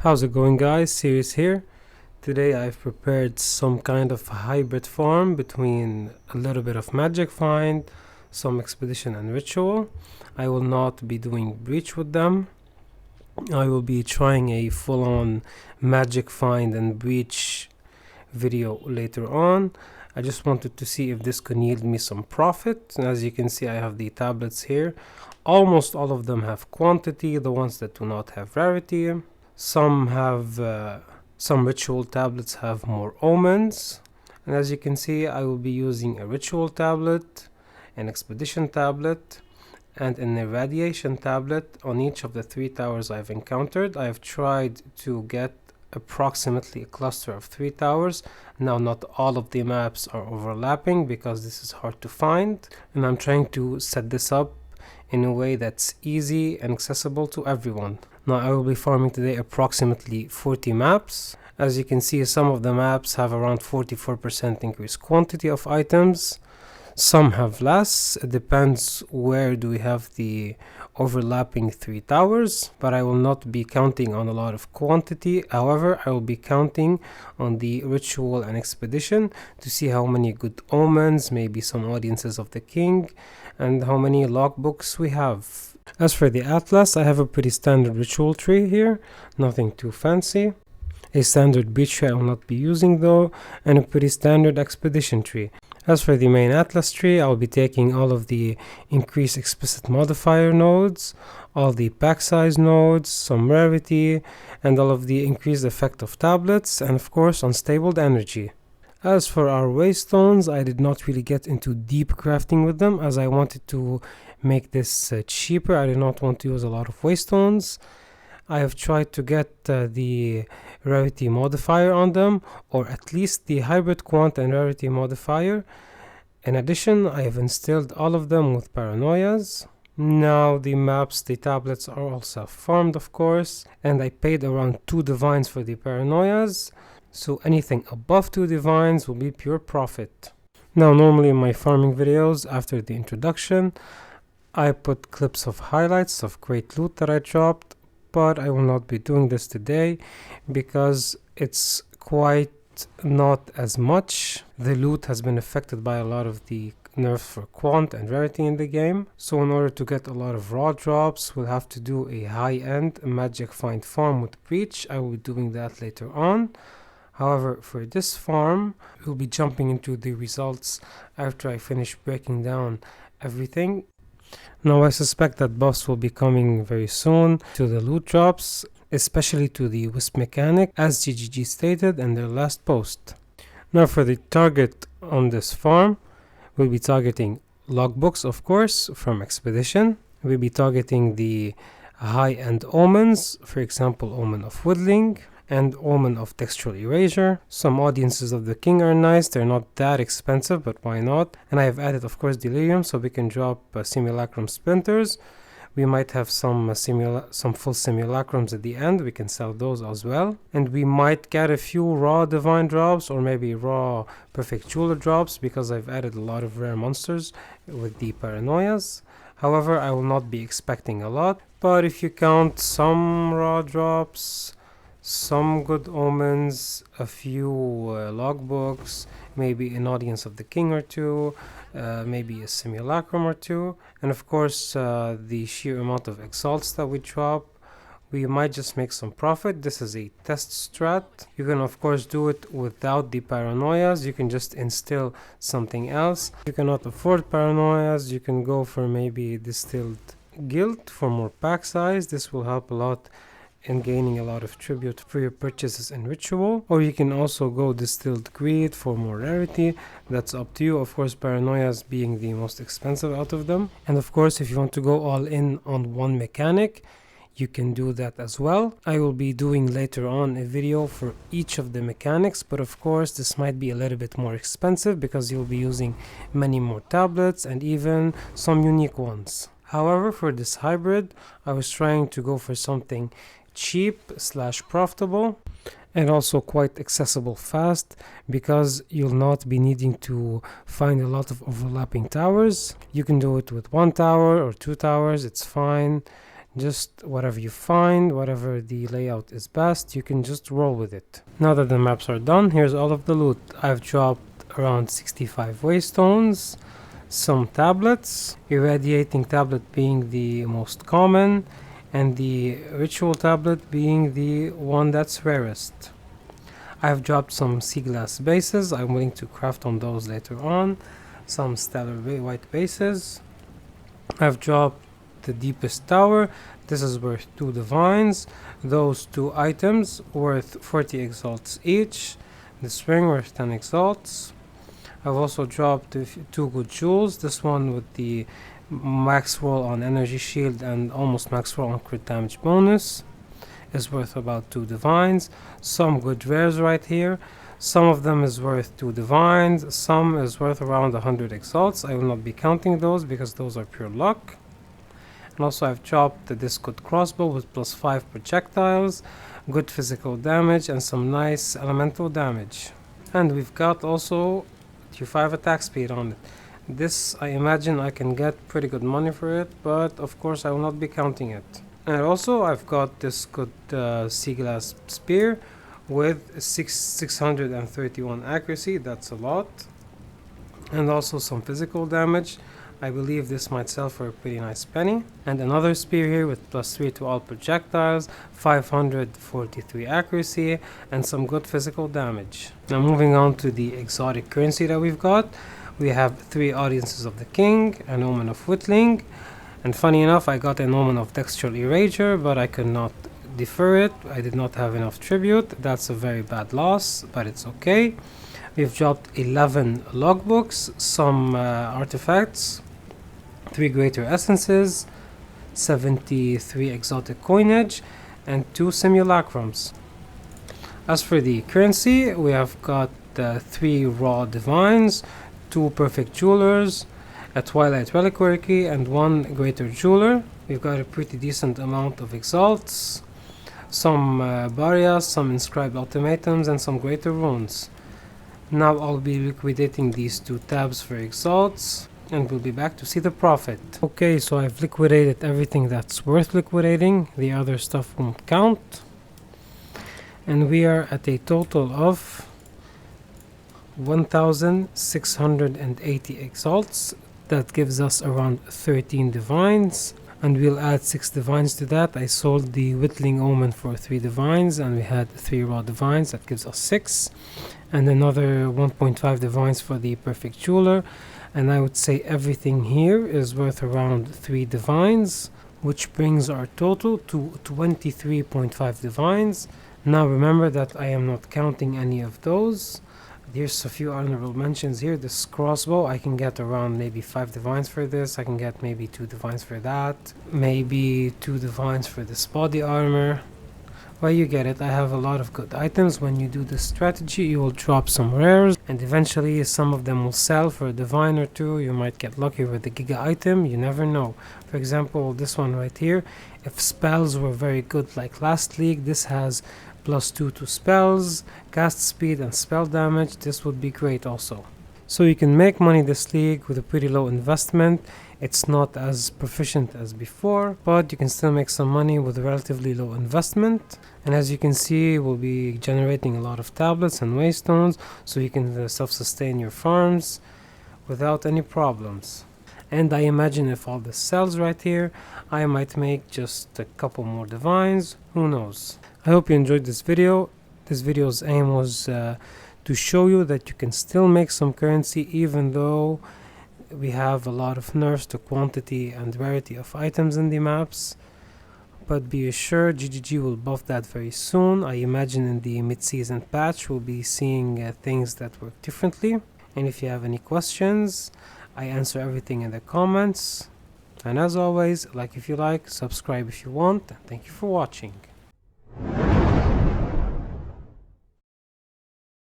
How's it going, guys? Sirius here. Today I've prepared some kind of hybrid farm between a little bit of magic find, some expedition and ritual. I will not be doing breach with them. I will be trying a full-on magic find and breach video later on. I just wanted to see if this can yield me some profit. And as you can see, I have the tablets here. Almost all of them have quantity, the ones that do not have rarity. Some ritual tablets have more omens, and as you can see, I will be using a ritual tablet, an expedition tablet, and an irradiation tablet on each of the 3 towers I've encountered. I've tried to get approximately a cluster of 3 towers. Now, not all of the maps are overlapping because this is hard to find, and I'm trying to set this up in a way that's easy and accessible to everyone. Now, I will be farming today approximately 40 maps. As you can see, some of the maps have around 44% increased quantity of items. Some have less. It depends where do we have the overlapping 3 towers, but I will not be counting on a lot of quantity. However, I will be counting on the ritual and expedition to see how many good omens, maybe some audiences of the king, and how many logbooks we have. As for the atlas, I have a pretty standard ritual tree here, nothing too fancy. A standard breach tree I will not be using though, and a pretty standard expedition tree. As for the main atlas tree, I will be taking all of the increased explicit modifier nodes, all the pack size nodes, some rarity, and all of the increased effect of tablets, and of course unstable energy. As for our Waystones, I did not really get into deep crafting with them as I wanted to make this cheaper. I did not want to use a lot of Waystones. I have tried to get the rarity modifier on them, or at least the hybrid quant and rarity modifier. In addition, I have instilled all of them with paranoias. Now the maps, the tablets are all self-farmed, of course, and I paid around 2 divines for the paranoias. So anything above 2 divines will be pure profit. Now, normally in my farming videos, after the introduction, I put clips of highlights of great loot that I dropped, but I will not be doing this today because it's quite not as much. The loot has been affected by a lot of the nerfs for quant and rarity in the game. So in order to get a lot of raw drops, we'll have to do a high-end magic find farm with breach. I will be doing that later on. However, for this farm, we'll be jumping into the results after I finish breaking down everything. Now, I suspect that buffs will be coming very soon to the loot drops, especially to the wisp mechanic, as GGG stated in their last post. Now, for the target on this farm, we'll be targeting logbooks, of course, from Expedition. We'll be targeting the high-end omens, for example, Omen of Whittling and Omen of Textual Erasure. Some audiences of the king are nice, they're not that expensive, but why not? And I have added, of course, Delirium, so we can drop Simulacrum Splinters. We might have some full Simulacrums at the end, we can sell those as well. And we might get a few raw Divine drops, or maybe raw Perfect Jeweler drops, because I've added a lot of rare monsters with the Paranoias. However, I will not be expecting a lot, but if you count some raw drops, some good omens, a few logbooks, maybe an audience of the king or 2, maybe a simulacrum or 2, and of course the sheer amount of exalts that we drop, we might just make some profit. This is a test strat. You can of course do it without the paranoias. You can just instill something else. If you cannot afford paranoias, you can go for maybe Distilled Guild for more pack size. This will help a lot and gaining a lot of tribute for your purchases in ritual, or you can also go Distilled Greed for more rarity. That's up to you, of course, paranoias being the most expensive out of them. And of course, if you want to go all in on one mechanic, you can do that as well. I will be doing later on a video for each of the mechanics, but of course this might be a little bit more expensive because you'll be using many more tablets and even some unique ones. However, for this hybrid, I was trying to go for something cheap / profitable and also quite accessible fast, because you'll not be needing to find a lot of overlapping towers. You can do it with 1 tower or 2 towers, it's fine. Just whatever you find, whatever the layout is best, you can just roll with it. Now that the maps are done, here's all of the loot. I've dropped around 65 Waystones, some tablets, irradiating tablet being the most common, and the ritual tablet being the one that's rarest. I've dropped some sea glass bases. I'm willing to craft on those later on. Some stellar white bases. I've dropped the deepest tower. This is worth 2 divines. Those 2 items worth 40 exalts each. The spring worth 10 exalts. I've also dropped 2 good jewels. This one with the max roll on energy shield and almost max roll on crit damage bonus is worth about 2 divines. Some good rares right here. Some of them is worth 2 divines. Some is worth around 100 exalts. I will not be counting those because those are pure luck. And also I've dropped the Discud crossbow with +5 projectiles, good physical damage, and some nice elemental damage. And we've got also Q5 attack speed on it. This, I imagine I can get pretty good money for it, but of course I will not be counting it. And also I've got this good sea glass spear with 631 accuracy, that's a lot. And also some physical damage. I believe this might sell for a pretty nice penny. And another spear here with +3 to all projectiles, 543 accuracy, and some good physical damage. Now moving on to the exotic currency that we've got. We have 3 Audiences of the King, an Omen of Whittling, and funny enough I got an Omen of Textual Erasure, but I could not defer it. I did not have enough tribute. That's a very bad loss, but it's okay. We've dropped 11 logbooks, some artifacts, 3 greater essences, 73 exotic coinage, and 2 simulacrums. As for the currency, we have got 3 raw divines, 2 perfect jewelers, a twilight reliquary, and 1 greater jeweler. We've got a pretty decent amount of exalts, some barriers, some inscribed ultimatums, and some greater runes. Now I'll be liquidating these 2 tabs for exalts, and we'll be back to see the profit. Okay, so I've liquidated everything that's worth liquidating. The other stuff won't count. And we are at a total of 1,680 exalts. That gives us around 13 divines. And we'll add 6 divines to that. I sold the Whittling Omen for 3 divines, and we had 3 raw divines. That gives us 6. And another 1.5 divines for the perfect jeweler. And I would say everything here is worth around 3 divines, which brings our total to 23.5 divines. Now remember that I am not counting any of those. There's a few honorable mentions here. This crossbow, I can get around maybe 5 divines for this. I can get maybe 2 divines for that. Maybe 2 divines for this body armor. Well, you get it. I have a lot of good items. When you do this strategy, you will drop some rares, and eventually some of them will sell for a divine or 2. You might get lucky with the giga item. You never know. For example, this one right here. If spells were very good like last league, this has +2 to spells, cast speed, and spell damage. This would be great also. So you can make money this league with a pretty low investment. It's not as proficient as before, but you can still make some money with a relatively low investment. And as you can see, we'll be generating a lot of tablets and waystones, so you can self-sustain your farms without any problems. And I imagine if all this sells right here, I might make just a couple more divines. Who knows? I hope you enjoyed this video. This video's aim was to show you that you can still make some currency even though we have a lot of nerfs to quantity and rarity of items in the maps. But be assured, GGG will buff that very soon. I imagine in the mid-season patch we'll be seeing things that work differently. And if you have any questions, I answer everything in the comments. And as always, like if you like, subscribe if you want, and thank you for watching.